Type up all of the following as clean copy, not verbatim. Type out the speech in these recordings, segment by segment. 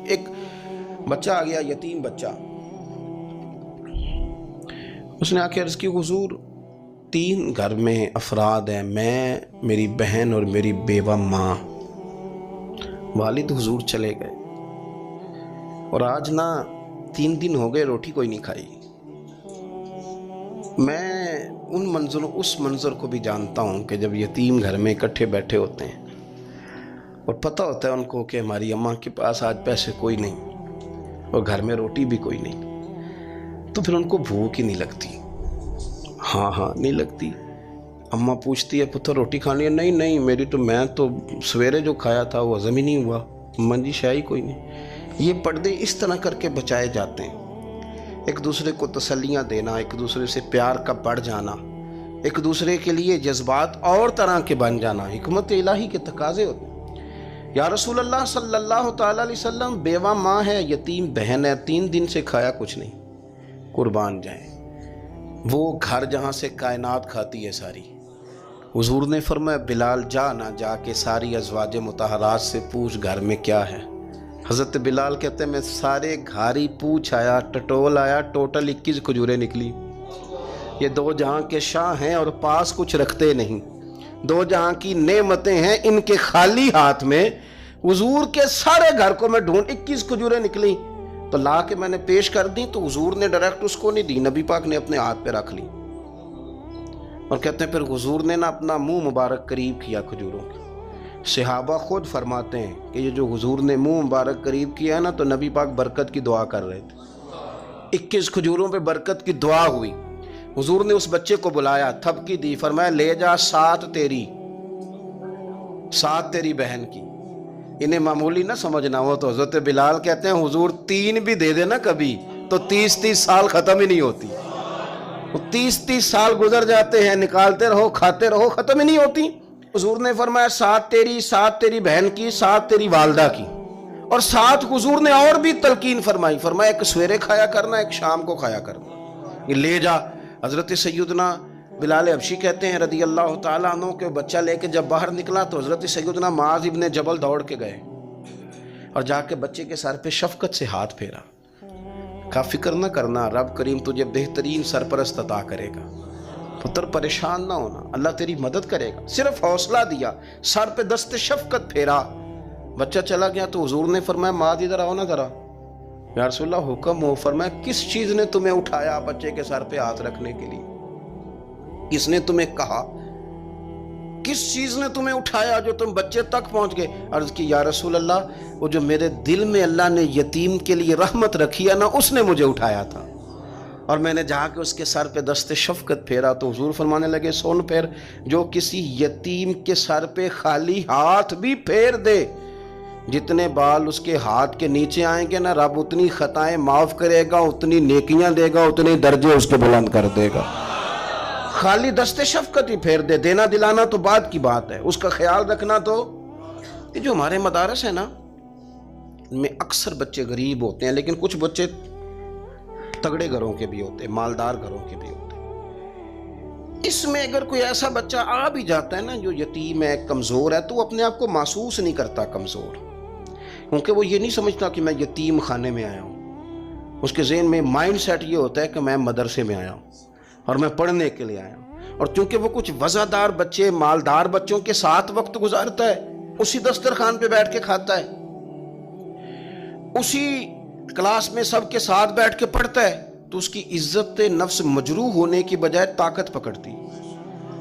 ایک بچہ آ گیا، یتیم بچہ، اس نے آ کے عرض کی حضور 3 گھر میں افراد ہیں، میں، میری بہن اور میری بیوہ ماں، والد حضور چلے گئے اور آج نا 3 دن ہو گئے روٹی کوئی نہیں کھائی۔ میں اس منظر کو بھی جانتا ہوں کہ جب یتیم گھر میں اکٹھے بیٹھے ہوتے ہیں اور پتہ ہوتا ہے ان کو کہ ہماری اماں کے پاس آج پیسے کوئی نہیں اور گھر میں روٹی بھی کوئی نہیں، تو پھر ان کو بھوک ہی نہیں لگتی۔ ہاں نہیں لگتی۔ اماں پوچھتی ہے پتر روٹی کھانی ہے؟ نہیں میں تو سویرے جو کھایا تھا وہ ہضم ہی نہیں ہوا، اماں جی شاہی کوئی نہیں۔ یہ پردے اس طرح کر کے بچائے جاتے ہیں، ایک دوسرے کو تسلیاں دینا، ایک دوسرے سے پیار کا بڑھ جانا، ایک دوسرے کے لیے جذبات اور طرح کے بن جانا، حکمت الہی کے تقاضے ہوتے ہیں۔ یا رسول اللہ صلی اللہ تعالیٰ علیہ وسلم، بیوہ ماں ہے، یتیم بہن ہے، 3 دن سے کھایا کچھ نہیں، قربان جائیں، وہ گھر جہاں سے کائنات کھاتی ہے ساری۔ حضور نے فرمایا بلال جا کے ساری ازواج مطہرات سے پوچھ گھر میں کیا ہے۔ حضرت بلال کہتے ہیں میں سارے گھاری پوچھ آیا، ٹٹول آیا، ٹوٹل 21 کھجوریں نکلی۔ یہ 2 جہاں کے شاہ ہیں اور پاس کچھ رکھتے نہیں، 2 جہاں کی نعمتیں ہیں، ان کے خالی ہاتھ میں حضور کے سارے گھر کو میں ڈھونڈ 21 کھجوریں نکلی تو لا کے میں نے پیش کر دی، تو حضور نے ڈائریکٹ اس کو نہیں دی، نبی پاک نے اپنے ہاتھ پہ رکھ لی، اور کہتے ہیں پھر حضور نے نا اپنا منہ مبارک قریب کیا کھجوروں کے۔ صحابہ خود فرماتے ہیں کہ یہ جو حضور نے منہ مبارک قریب کیا ہے نا، تو نبی پاک برکت کی دعا کر رہے تھے، 21 کھجوروں پہ برکت کی دعا ہوئی۔ حضور نے اس بچے کو بلایا، تھپکی دی، فرمایا لے جا 7 تیری بہن کی۔ انہیں معمولی نہ سمجھنا ہو تو حضرت بلال کہتے ہیں حضور 3 بھی دے دینا کبھی تو 30 سال ختم ہی نہیں ہوتی، 30 سال گزر جاتے ہیں، نکالتے رہو کھاتے رہو، ختم ہی نہیں ہوتی۔ حضور نے فرمایا 7 تیری بہن کی، 7 تیری والدہ کی، اور 7 حضور نے اور بھی تلقین فرمائی، فرمایا ایک سویرے کھایا کرنا، ایک شام کو کھایا کرنا، یہ لے جا۔ حضرت سیدنا بلال حبشی کہتے ہیں رضی اللہ تعالیٰ عنہ کہ بچہ لے کے جب باہر نکلا تو حضرت سیدنا معاذ ابن جبل دوڑ کے گئے اور جا کے بچے کے سر پہ شفقت سے ہاتھ پھیرا، کہا فکر نہ کرنا، رب کریم تجھے بہترین سرپرست عطا کرے گا، پتر پریشان نہ ہونا، اللہ تیری مدد کرے گا، صرف حوصلہ دیا، سر پہ دست شفقت پھیرا، بچہ چلا گیا۔ تو حضور نے فرمایا معاذ ادھر آؤ نا ذرا، یا رسول اللہ حکم ہو۔ فرمایا کس چیز نے تمہیں اٹھایا بچے کے سر پہ ہاتھ رکھنے کے لیے؟ کس نے تمہیں کہا؟ کس چیز نے تمہیں اٹھایا جو تم بچے تک پہنچ گئے؟ عرض کی یا رسول اللہ وہ جو میرے دل میں اللہ نے یتیم کے لیے رحمت رکھی ہے نا، اس نے مجھے اٹھایا تھا، اور میں نے جا کے اس کے سر پہ دست شفقت پھیرا۔ تو حضور فرمانے لگے سن پھر، جو کسی یتیم کے سر پہ خالی ہاتھ بھی پھیر دے، جتنے بال اس کے ہاتھ کے نیچے آئیں گے نا، رب اتنی خطائیں معاف کرے گا، اتنی نیکیاں دے گا، اتنے درجے اس کے بلند کر دے گا۔ خالی دست شفقت ہی پھیر دے، دینا دلانا تو بعد کی بات ہے، اس کا خیال رکھنا تو۔ یہ جو ہمارے مدارس ہیں نا، ان میں اکثر بچے غریب ہوتے ہیں، لیکن کچھ بچے تگڑے گھروں کے بھی ہوتے ہیں، مالدار گھروں کے بھی ہوتے ہیں۔ اس میں اگر کوئی ایسا بچہ آ بھی جاتا ہے نا جو یتیم ہے، کمزور ہے، تو وہ اپنے آپ کو محسوس نہیں کرتا کمزور، کیونکہ وہ یہ نہیں سمجھتا کہ میں یتیم خانے میں آیا ہوں۔ اس کے ذہن میں مائنڈ سیٹ یہ ہوتا ہے کہ میں مدرسے میں آیا ہوں اور میں پڑھنے کے لیے آیا ہوں، اور چونکہ وہ کچھ وزادار بچے، مالدار بچوں کے ساتھ وقت گزارتا ہے، اسی دسترخوان پہ بیٹھ کے کھاتا ہے، اسی کلاس میں سب کے ساتھ بیٹھ کے پڑھتا ہے، تو اس کی عزت نفس مجروح ہونے کی بجائے طاقت پکڑتی۔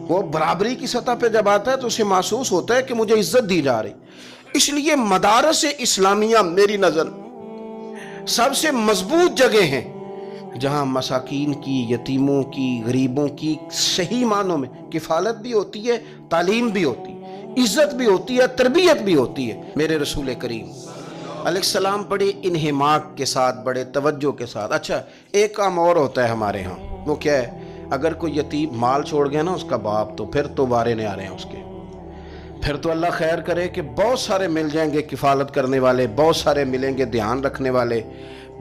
وہ برابری کی سطح پہ جب آتا ہے تو اسے محسوس ہوتا ہے کہ مجھے عزت دی جا رہی۔ اس لیے مدارس اسلامیہ میری نظر سب سے مضبوط جگہ ہیں جہاں مساکین کی، یتیموں کی، غریبوں کی صحیح معنوں میں کفالت بھی ہوتی ہے، تعلیم بھی ہوتی ہے، عزت بھی ہوتی ہے، تربیت بھی ہوتی ہے۔ میرے رسول کریم علیہ السلام بڑے انہماک کے ساتھ، بڑے توجہ کے ساتھ۔ اچھا ایک کام اور ہوتا ہے ہمارے ہاں، وہ کیا ہے؟ اگر کوئی یتیم مال چھوڑ گیا نا اس کا باپ، تو پھر تو بارے نہیں آ رہے ہیں اس کے، پھر تو اللہ خیر کرے کہ بہت سارے مل جائیں گے کفالت کرنے والے، بہت سارے ملیں گے دھیان رکھنے والے،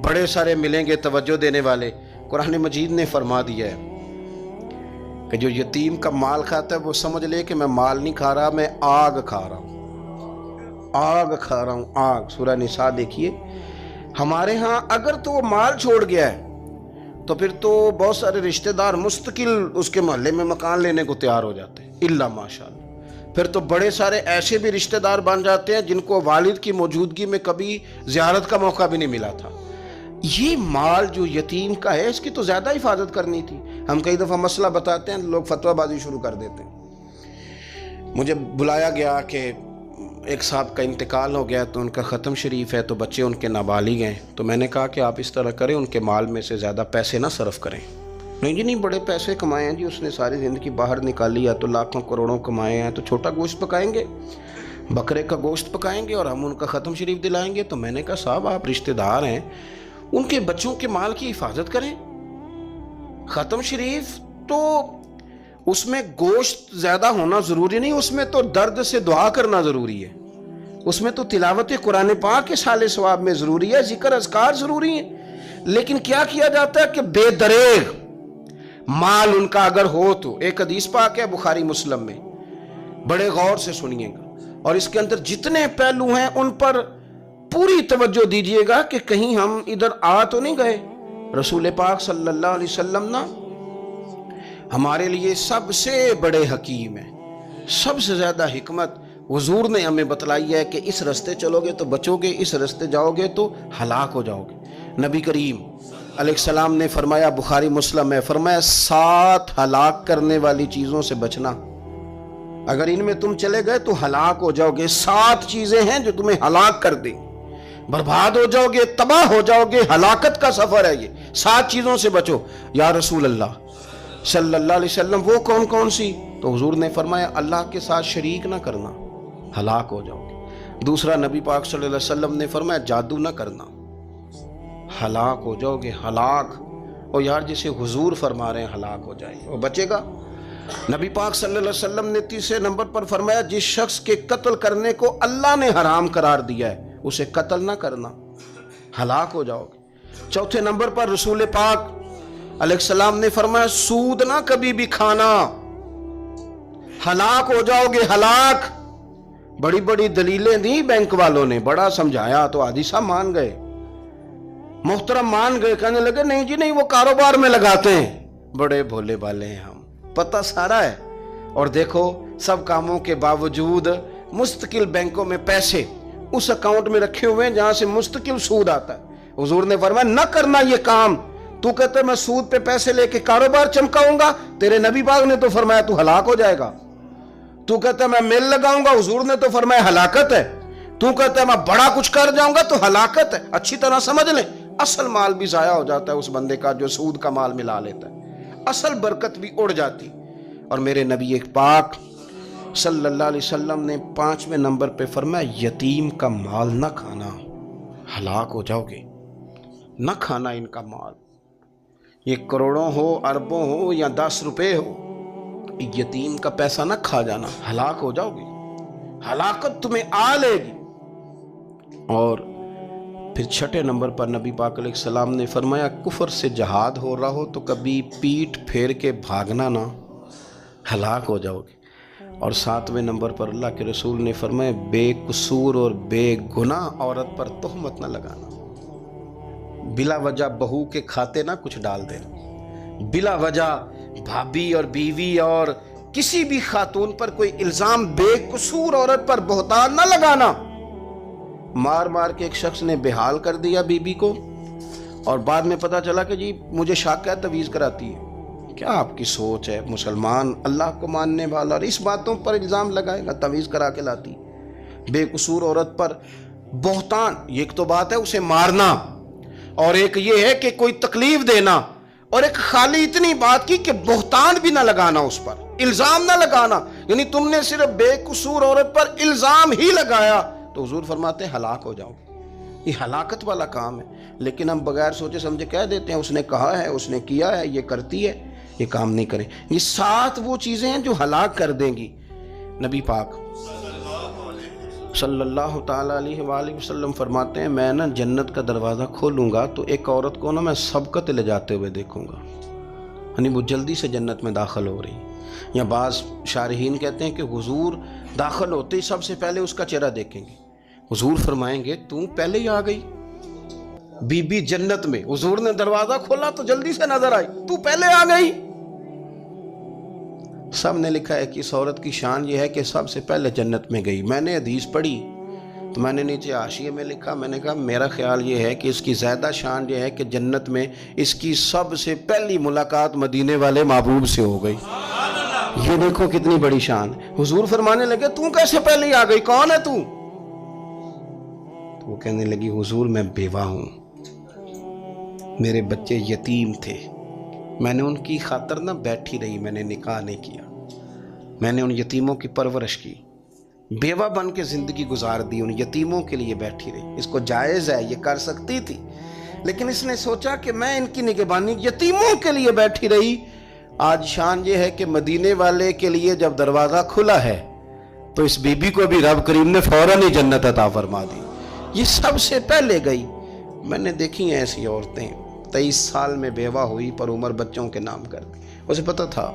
بڑے سارے ملیں گے توجہ دینے والے۔ قرآن مجید نے فرما دیا ہے کہ جو یتیم کا مال کھاتا ہے وہ سمجھ لے کہ میں مال نہیں کھا رہا، میں آگ کھا رہا ہوں، آگ کھا رہا ہوں، آگ۔ سورہ نساء دیکھیے ہمارے ہاں اگر تو وہ مال چھوڑ گیا ہے تو پھر تو بہت سارے رشتہ دار مستقل اس کے محلے میں مکان لینے کو تیار ہو جاتے ہیں، الا ماشاءاللہ۔ پھر تو بڑے سارے ایسے بھی رشتہ دار بن جاتے ہیں جن کو والد کی موجودگی میں کبھی زیارت کا موقع بھی نہیں ملا تھا۔ یہ مال جو یتیم کا ہے اس کی تو زیادہ حفاظت کرنی تھی۔ ہم کئی دفعہ مسئلہ بتاتے ہیں، لوگ فتویٰ بازی شروع کر دیتے ہیں۔ مجھے بلایا گیا کہ ایک صاحب کا انتقال ہو گیا تو ان کا ختم شریف ہے، تو بچے ان کے نابالغ ہیں، تو میں نے کہا کہ آپ اس طرح کریں، ان کے مال میں سے زیادہ پیسے نہ صرف کریں۔ نہیں جی نہیں، بڑے پیسے کمائے ہیں جی، اس نے ساری زندگی باہر نکالی ہے تو لاکھوں کروڑوں کمائے ہیں، تو چھوٹا گوشت پکائیں گے، بکرے کا گوشت پکائیں گے اور ہم ان کا ختم شریف دلائیں گے۔ تو میں نے کہا صاحب آپ رشتہ دار ہیں، ان کے بچوں کے مال کی حفاظت کریں۔ ختم شریف تو اس میں گوشت زیادہ ہونا ضروری نہیں، اس میں تو درد سے دعا کرنا ضروری ہے، اس میں تو تلاوت قرآن پاک کے سال ثواب میں ضروری ہے، ذکر اذکار ضروری ہے۔ لیکن کیا کیا جاتا ہے کہ بے دریغ مال ان کا اگر ہو تو، ایک حدیث پاک ہے بخاری مسلم میں، بڑے غور سے سنیے گا اور اس کے اندر جتنے پہلو ہیں ان پر پوری توجہ دیجیے گا کہ کہیں ہم ادھر آ تو نہیں گئے۔ رسول پاک صلی اللہ علیہ وسلم نا ہمارے لیے سب سے بڑے حکیم ہیں، سب سے زیادہ حکمت حضور نے ہمیں بتلائی ہے کہ اس رستے چلو گے تو بچو گے، اس رستے جاؤ گے تو ہلاک ہو جاؤ گے۔ نبی کریم علیہ السلام نے فرمایا، بخاری مسلم ہے، فرمایا 7 ہلاک کرنے والی چیزوں سے بچنا، اگر ان میں تم چلے گئے تو ہلاک ہو جاؤ گے۔ 7 چیزیں ہیں جو تمہیں ہلاک کر دیں، برباد ہو جاؤ گے، تباہ ہو جاؤ گے، ہلاکت کا سفر ہے یہ، 7 چیزوں سے بچو۔ یا رسول اللہ صلی اللہ علیہ وسلم وہ کون کون سی؟ تو حضور نے فرمایا اللہ کے ساتھ شریک نہ کرنا، ہلاک ہو جاؤ گے۔ دوسرا نبی پاک صلی اللہ علیہ وسلم نے فرمایا جادو نہ کرنا، ہلاک ہو جاؤ گے، ہلاک۔ اور یار جسے حضور فرما رہے ہیں ہلاک ہو جائے وہ بچے گا؟ نبی پاک صلی اللہ علیہ وسلم نے تیسرے نمبر پر فرمایا جس شخص کے قتل کرنے کو اللہ نے حرام قرار دیا ہے اسے قتل نہ کرنا، ہلاک ہو جاؤ گے۔ چوتھے نمبر پر رسول پاک علیہ السلام نے فرمایا سود نہ کبھی بھی کھانا، ہلاک ہو جاؤ گے، ہلاک۔ بڑی بڑی دلیلیں دی بینک والوں نے، بڑا سمجھایا تو حاجی صاحب مان گئے، محترم مان گئے، کہنے لگے نہیں جی نہیں وہ کاروبار میں لگاتے ہیں۔ بڑے بھولے بالے ہیں ہم، پتہ سارا ہے۔ اور دیکھو سب کاموں کے باوجود مستقل بینکوں میں پیسے اس اکاؤنٹ میں رکھے ہوئے ہیں جہاں سے مستقل سود آتا ہے۔ حضور نے فرمایا نہ کرنا یہ کام۔ تو کہتا ہے میں سود پہ پیسے لے کے کاروبار چمکاؤں گا، تیرے نبی پاک نے تو فرمایا تو ہلاک ہو جائے گا۔ تو کہتا ہے میں میل لگاؤں گا، حضور نے تو فرمایا ہلاکت ہے۔ تو کہتا ہے میں بڑا کچھ کر جاؤں گا تو ہلاکت ہے۔ اچھی طرح سمجھ لیں، اصل مال بھی ضائع ہو جاتا ہے اس بندے کا جو سود کا مال ملا لیتا ہے، اصل برکت بھی اڑ جاتی۔ اور میرے نبی پاک صلی اللہ علیہ وسلم نے 5ویں نمبر پہ فرمایا یتیم کا مال نہ کھانا، ہلاک ہو جاؤ گے، نہ کھانا ان کا مال، یہ کروڑوں ہو، اربوں ہو یا 10 روپے ہو، یتیم کا پیسہ نہ کھا جانا، ہلاک ہو جاؤ گے، ہلاکت تمہیں آ لے گی۔ اور پھر 6 نمبر پر نبی پاک علیہ السلام نے فرمایا کفر سے جہاد ہو رہا ہو تو کبھی پیٹ پھیر کے بھاگنا نہ، ہلاک ہو جاؤ گے۔ اور 7ویں نمبر پر اللہ کے رسول نے فرمایا بے قصور اور بے گناہ عورت پر تہمت نہ لگانا، بلا وجہ بہو کے کھاتے نہ کچھ ڈال دینا، بلا وجہ بھابھی اور بیوی اور کسی بھی خاتون پر کوئی الزام بے قصور عورت پر بہتان نہ لگانا۔ مار مار کے ایک شخص نے بحال کر دیا بیوی کو اور بعد میں پتا چلا کہ جی مجھے شک ہے تویز کراتی ہے۔ کیا آپ کی سوچ ہے؟ مسلمان اللہ کو ماننے والا اور اس باتوں پر الزام لگائے گا تویز کرا کے لاتی؟ بے قصور عورت پر بہتان، یہ ایک تو بات ہے اسے مارنا، اور ایک یہ ہے کہ کوئی تکلیف دینا، اور ایک خالی اتنی بات کی کہ بہتان بھی نہ لگانا، اس پر الزام نہ لگانا، یعنی تم نے صرف بے قصور عورت پر الزام ہی لگایا تو حضور فرماتے ہیں ہلاک ہو جاؤ گے۔ یہ ہلاکت والا کام ہے، لیکن ہم بغیر سوچے سمجھے کہہ دیتے ہیں اس نے کہا ہے، اس نے کیا ہے، یہ کرتی ہے، یہ کام نہیں کریں۔ یہ 7 وہ چیزیں ہیں جو ہلاک کر دیں گی۔ نبی پاک صلی اللہ تعالیٰ علیہ وآلہ وسلم فرماتے ہیں میں نا جنت کا دروازہ کھولوں گا تو ایک عورت کو نا میں سبقت لے جاتے ہوئے دیکھوں گا، یعنی وہ جلدی سے جنت میں داخل ہو رہی۔ یا بعض شارحین کہتے ہیں کہ حضور داخل ہوتے ہی سب سے پہلے اس کا چہرہ دیکھیں گے، حضور فرمائیں گے تو پہلے ہی آ گئی، بی بی جنت میں، حضور نے دروازہ کھولا تو جلدی سے نظر آئی، تو پہلے آ گئی۔ سب نے لکھا ہے کہ اس عورت کی شان یہ ہے کہ سب سے پہلے جنت میں گئی۔ میں نے حدیث پڑھی تو میں نے نیچے حاشیے میں لکھا، میں نے کہا میرا خیال یہ ہے کہ اس کی زیادہ شان یہ ہے کہ جنت میں اس کی سب سے پہلی ملاقات مدینے والے محبوب سے ہو گئی۔ یہ دیکھو کتنی بڑی شان۔ حضور فرمانے لگے تو کیسے پہلے ہی آ گئی، کون ہے تو؟ وہ کہنے لگی حضور میں بیوہ ہوں، میرے بچے یتیم تھے، میں نے ان کی خاطر نہ بیٹھی رہی، میں نے نکاح نہیں کیا، میں نے ان یتیموں کی پرورش کی، بیوہ بن کے زندگی گزار دی، ان یتیموں کے لیے بیٹھی رہی۔ اس کو جائز ہے، یہ کر سکتی تھی، لیکن اس نے سوچا کہ میں ان کی نگہبانی یتیموں کے لیے بیٹھی رہی۔ آج شان یہ ہے کہ مدینے والے کے لیے جب دروازہ کھلا ہے تو اس بی بی کو بھی رب کریم نے فوراً ہی جنت عطا فرما دی۔ یہ سب سے پہلے گئی۔ میں نے دیکھی ہیں ایسی عورتیں 23 سال میں بیوہ ہوئی پر عمر بچوں کے نام کر دی، اسے پتہ تھا